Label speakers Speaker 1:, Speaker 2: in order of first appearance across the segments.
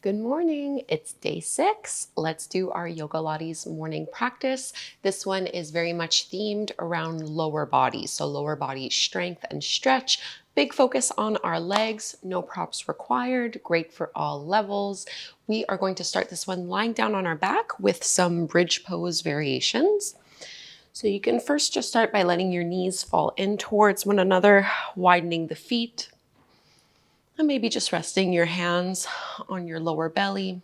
Speaker 1: Good morning, it's day 6. Let's do our Yogalates morning practice. This one is very much themed around lower body. So lower body strength and stretch. Big focus on our legs, no props required, great for all levels. We are going to start this one lying down on our back with some bridge pose variations. So you can first just start by letting your knees fall in towards one another, widening the feet. And maybe just resting your hands on your lower belly,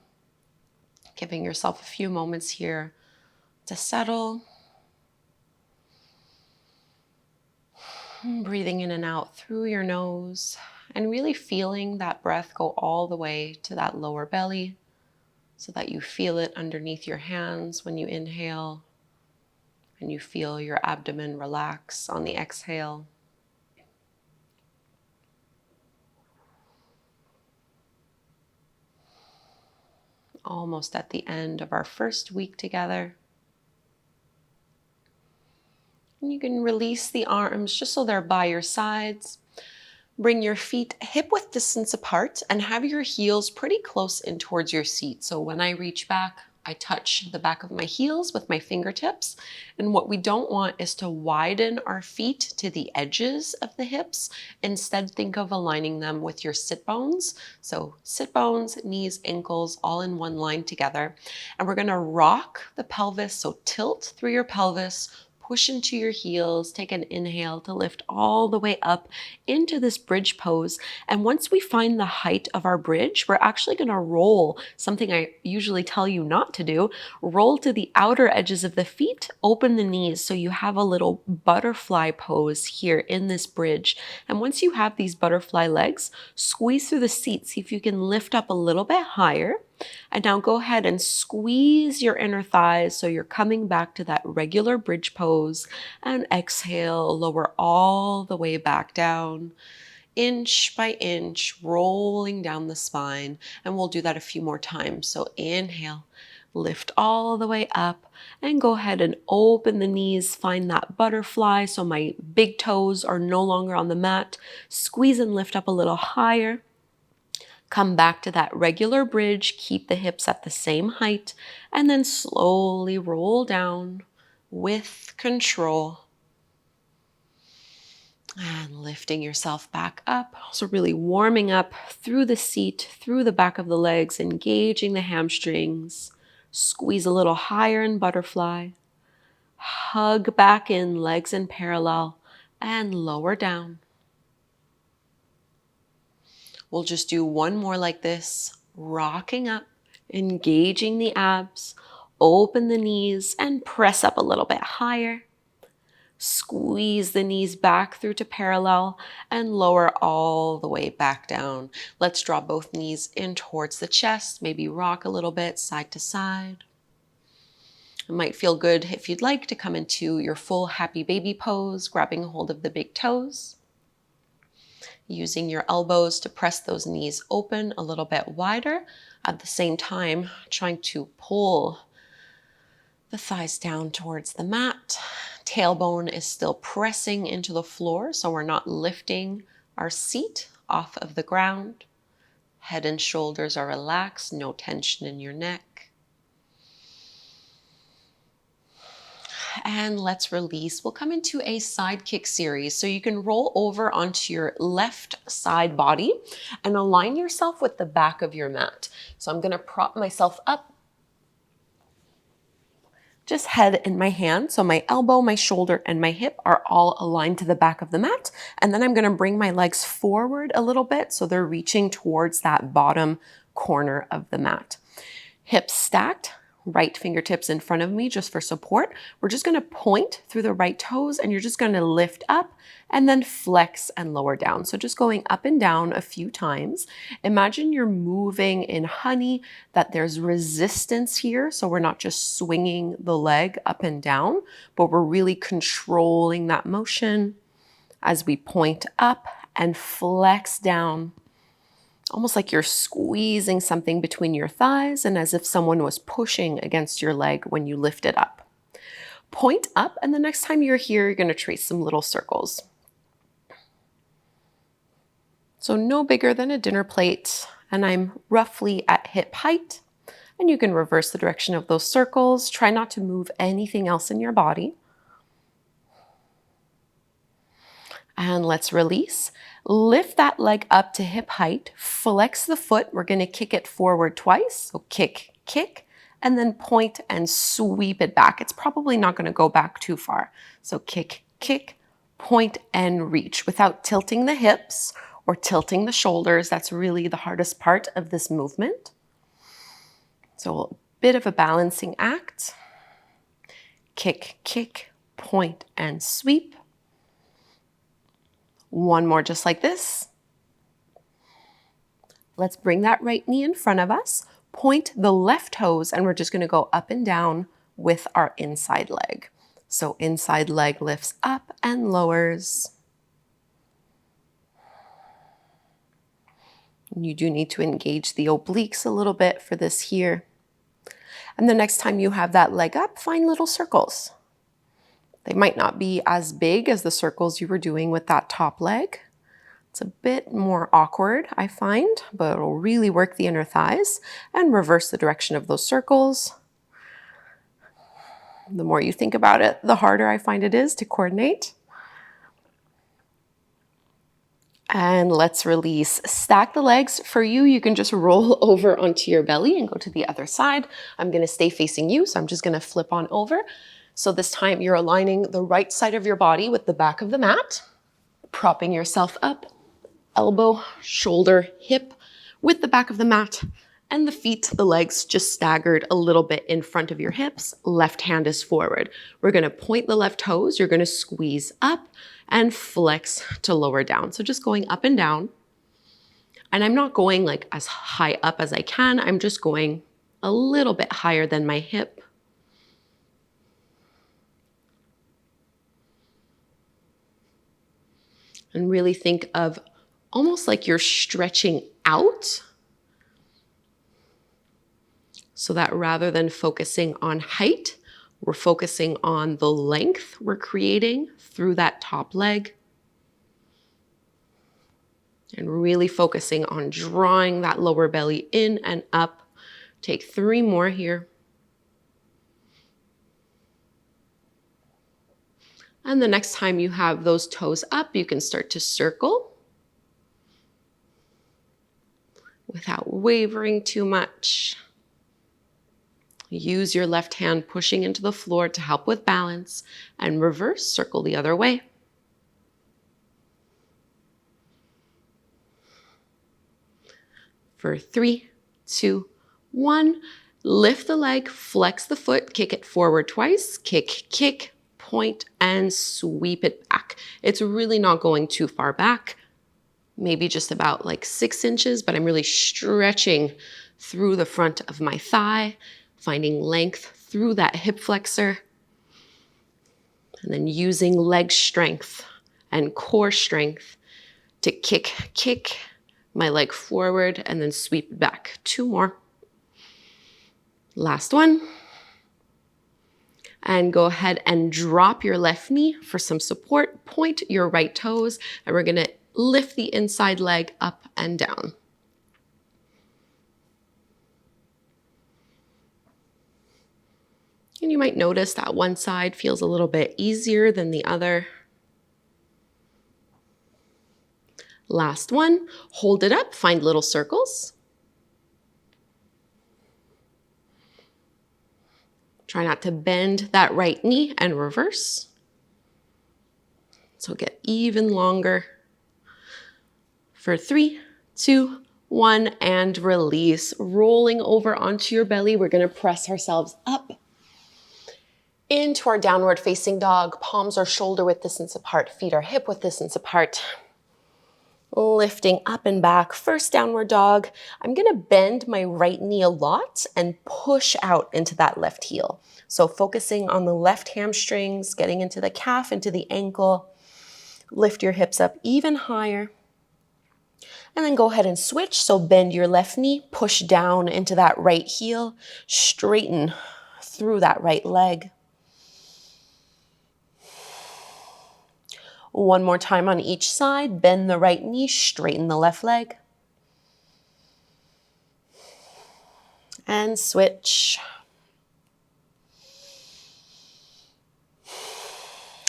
Speaker 1: giving yourself a few moments here to settle. Breathing in and out through your nose and really feeling that breath go all the way to that lower belly so that you feel it underneath your hands when you inhale and you feel your abdomen relax on the exhale. Almost at the end of our first week together. And you can release the arms just so they're by your sides. Bring your feet hip-width distance apart and have your heels pretty close in towards your seat. So when I reach back, I touch the back of my heels with my fingertips. And what we don't want is to widen our feet to the edges of the hips. Instead, think of aligning them with your sit bones. So sit bones, knees, ankles, all in one line together. And we're gonna rock the pelvis, so tilt through your pelvis, push into your heels, take an inhale to lift all the way up into this bridge pose. And once we find the height of our bridge, we're actually gonna roll, something I usually tell you not to do, roll to the outer edges of the feet, open the knees so you have a little butterfly pose here in this bridge. And once you have these butterfly legs, squeeze through the seat, see if you can lift up a little bit higher. And now go ahead and squeeze your inner thighs so you're coming back to that regular bridge pose, and exhale, lower all the way back down, inch by inch, rolling down the spine. And we'll do that a few more times. So inhale, lift all the way up, and go ahead and open the knees, find that butterfly so my big toes are no longer on the mat. Squeeze and lift up a little higher. Come back to that regular bridge, keep the hips at the same height, and then slowly roll down with control. And lifting yourself back up. So really warming up through the seat, through the back of the legs, engaging the hamstrings. Squeeze a little higher in butterfly. Hug back in, legs in parallel, and lower down. We'll just do one more like this, rocking up, engaging the abs, open the knees and press up a little bit higher. Squeeze the knees back through to parallel and lower all the way back down. Let's draw both knees in towards the chest, maybe rock a little bit side to side. It might feel good if you'd like to come into your full happy baby pose, grabbing hold of the big toes. Using your elbows to press those knees open a little bit wider. At the same time, trying to pull the thighs down towards the mat. Tailbone is still pressing into the floor, so we're not lifting our seat off of the ground. Head and shoulders are relaxed, no tension in your neck. And let's release. We'll come into a Sidekick series. So you can roll over onto your left side body and align yourself with the back of your mat. So I'm going to prop myself up. Just head in my hand. So my elbow, my shoulder, and my hip are all aligned to the back of the mat. And then I'm going to bring my legs forward a little bit so they're reaching towards that bottom corner of the mat. Hips stacked. Right fingertips in front of me just for support. We're just going to point through the right toes and you're just going to lift up and then flex and lower down. So just going up and down a few times. Imagine you're moving in honey, that there's resistance here. So we're not just swinging the leg up and down, but we're really controlling that motion as we point up and flex down. Almost like you're squeezing something between your thighs and as if someone was pushing against your leg when you lift it up. Point up, and the next time you're here, you're going to trace some little circles. So no bigger than a dinner plate, and I'm roughly at hip height. And you can reverse the direction of those circles. Try not to move anything else in your body. And let's release. Lift that leg up to hip height. Flex the foot. We're going to kick it forward twice. So kick, kick, and then point and sweep it back. It's probably not going to go back too far. So kick, kick, point, and reach without tilting the hips or tilting the shoulders. That's really the hardest part of this movement. So a bit of a balancing act. Kick, kick, point, and sweep. One more just like this. Let's bring that right knee in front of us. Point the left toes, and we're just going to go up and down with our inside leg. So inside leg lifts up and lowers. And you do need to engage the obliques a little bit for this here. And the next time you have that leg up, find little circles. They might not be as big as the circles you were doing with that top leg. It's a bit more awkward, I find, but it'll really work the inner thighs and reverse the direction of those circles. The more you think about it, the harder I find it is to coordinate. And let's release. Stack the legs. For you, you can just roll over onto your belly and go to the other side. I'm going to stay facing you, so I'm just going to flip on over. So this time you're aligning the right side of your body with the back of the mat, propping yourself up, elbow, shoulder, hip with the back of the mat, and the feet, the legs just staggered a little bit in front of your hips. Left hand is forward. We're going to point the left toes. You're going to squeeze up and flex to lower down. So just going up and down. And I'm not going like as high up as I can. I'm just going a little bit higher than my hip. And really think of almost like you're stretching out, so that rather than focusing on height, we're focusing on the length we're creating through that top leg. And really focusing on drawing that lower belly in and up. Take 3 more here. And the next time you have those toes up, you can start to circle without wavering too much. Use your left hand pushing into the floor to help with balance, and reverse, circle the other way. For 3, 2, 1, lift the leg, flex the foot, kick it forward twice, kick, kick, point, and sweep it back. It's really not going too far back, maybe just about like 6 inches, but I'm really stretching through the front of my thigh, finding length through that hip flexor, and then using leg strength and core strength to kick, kick my leg forward and then sweep it back. 2 more. Last one. And go ahead and drop your left knee for some support. Point your right toes, and we're going to lift the inside leg up and down. And you might notice that one side feels a little bit easier than the other. Last one. Hold it up, find little circles. Try not to bend that right knee and reverse. So get even longer. For 3, 2, 1, and release. Rolling over onto your belly, we're going to press ourselves up into our downward facing dog. Palms are shoulder width distance apart, feet are hip width distance apart. Lifting up and back. First downward dog. I'm going to bend my right knee a lot and push out into that left heel. So focusing on the left hamstrings, getting into the calf, into the ankle. Lift your hips up even higher. And then go ahead and switch. So bend your left knee, push down into that right heel, straighten through that right leg. One more time on each side. Bend the right knee, straighten the left leg. And switch.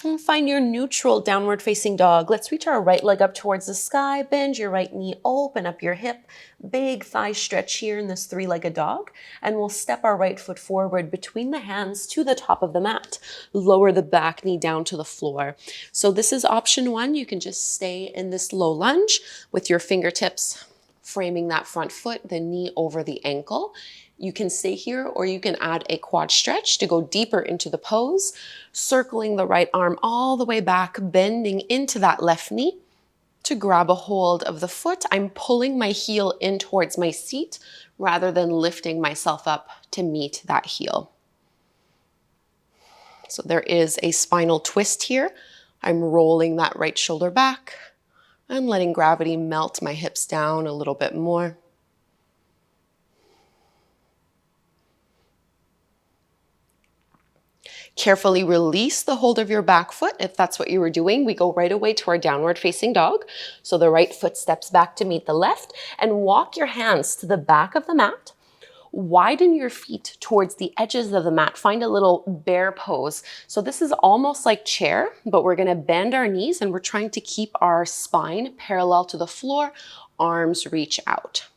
Speaker 1: And find your neutral downward facing dog. Let's reach our right leg up towards the sky. Bend your right knee, open up your hip. Big thigh stretch here in this three-legged dog. And we'll step our right foot forward between the hands to the top of the mat. Lower the back knee down to the floor. So this is option one. You can just stay in this low lunge with your fingertips framing that front foot, the knee over the ankle. You can stay here or you can add a quad stretch to go deeper into the pose, circling the right arm all the way back, bending into that left knee to grab a hold of the foot. I'm pulling my heel in towards my seat rather than lifting myself up to meet that heel. So there is a spinal twist here. I'm rolling that right shoulder back and letting gravity melt my hips down a little bit more. Carefully release the hold of your back foot. If that's what you were doing, we go right away to our downward facing dog. So the right foot steps back to meet the left and walk your hands to the back of the mat. Widen your feet towards the edges of the mat. Find a little bear pose. So this is almost like chair, but we're gonna bend our knees and we're trying to keep our spine parallel to the floor, arms reach out.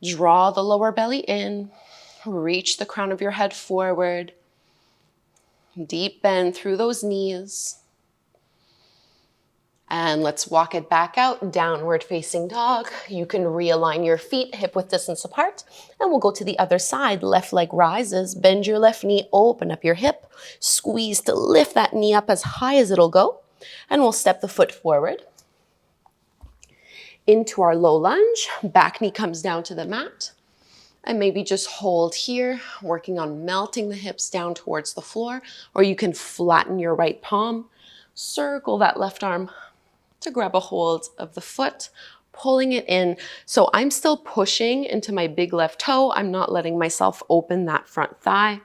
Speaker 1: Draw the lower belly in, reach the crown of your head forward. Deep bend through those knees. And let's walk it back out, downward facing dog. You can realign your feet hip width distance apart. And we'll go to the other side. Left leg rises, bend your left knee, open up your hip. Squeeze to lift that knee up as high as it'll go. And we'll step the foot forward. Into our low lunge, back knee comes down to the mat. And maybe just hold here, working on melting the hips down towards the floor, or you can flatten your right palm, circle that left arm to grab a hold of the foot, pulling it in. So I'm still pushing into my big left toe. I'm not letting myself open that front thigh.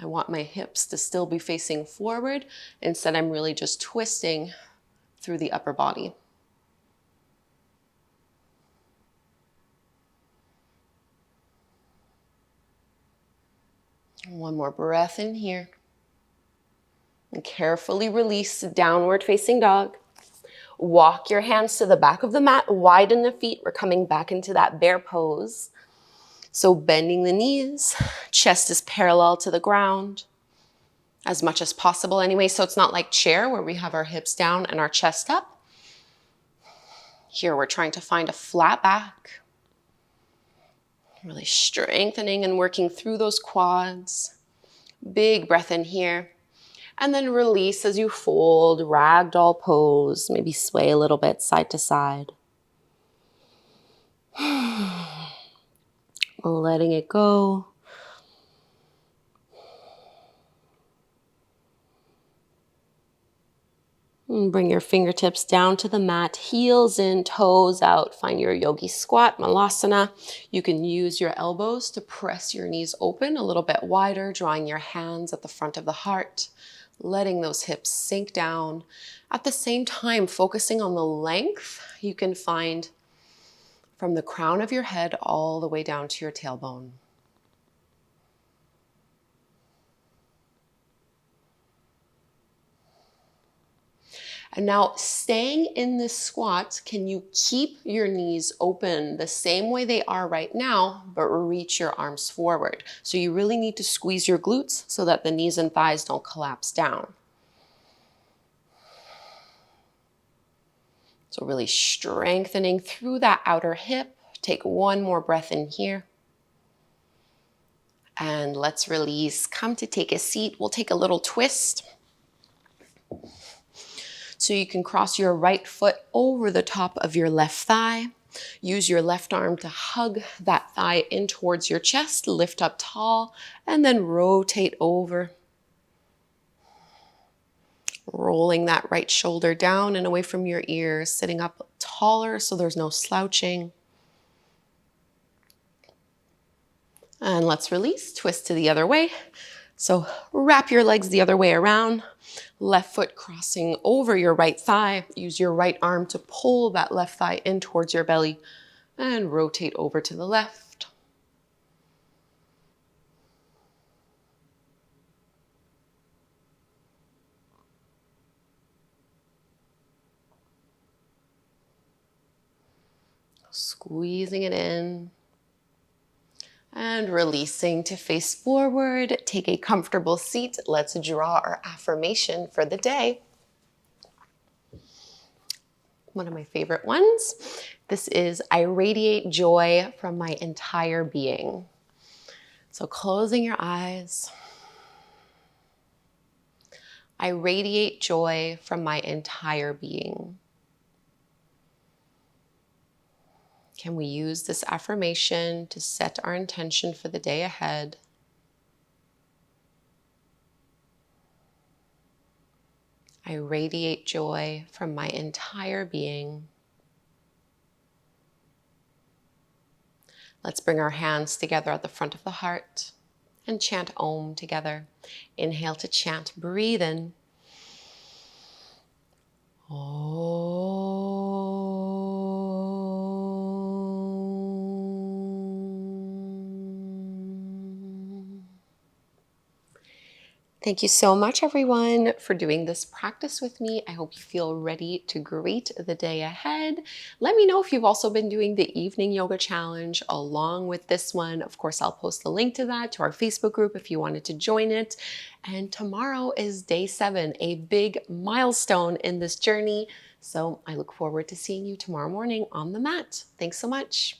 Speaker 1: I want my hips to still be facing forward. Instead, I'm really just twisting through the upper body. One more breath in here. And carefully release downward facing dog. Walk your hands to the back of the mat, widen the feet. We're coming back into that bear pose. So bending the knees, chest is parallel to the ground as much as possible anyway. So it's not like chair where we have our hips down and our chest up. Here we're trying to find a flat back. Really strengthening and working through those quads. Big breath in here. And then release as you fold, ragdoll pose. Maybe sway a little bit side to side. Letting it go. And bring your fingertips down to the mat, heels in, toes out. Find your yogi squat, malasana. You can use your elbows to press your knees open a little bit wider, drawing your hands at the front of the heart, letting those hips sink down. At the same time, focusing on the length you can find from the crown of your head all the way down to your tailbone. And now staying in this squat, can you keep your knees open the same way they are right now, but reach your arms forward? So you really need to squeeze your glutes so that the knees and thighs don't collapse down. So really strengthening through that outer hip. Take one more breath in here. And let's release. Come to take a seat. We'll take a little twist. So you can cross your right foot over the top of your left thigh. Use your left arm to hug that thigh in towards your chest, lift up tall, and then rotate over. Rolling that right shoulder down and away from your ears, sitting up taller so there's no slouching. And let's release, twist to the other way. So wrap your legs the other way around. Left foot crossing over your right thigh. Use your right arm to pull that left thigh in towards your belly. And rotate over to the left. Squeezing it in. And releasing to face forward. Take a comfortable seat. Let's draw our affirmation for the day. One of my favorite ones. This is, I radiate joy from my entire being. So closing your eyes. I radiate joy from my entire being. Can we use this affirmation to set our intention for the day ahead? I radiate joy from my entire being. Let's bring our hands together at the front of the heart and chant Om together. Inhale to chant, breathe in. Om. Thank you so much, everyone, for doing this practice with me. I hope you feel ready to greet the day ahead. Let me know if you've also been doing the evening yoga challenge along with this one. Of course, I'll post the link to that to our Facebook group if you wanted to join it. And tomorrow is day 7, a big milestone in this journey. So I look forward to seeing you tomorrow morning on the mat. Thanks so much.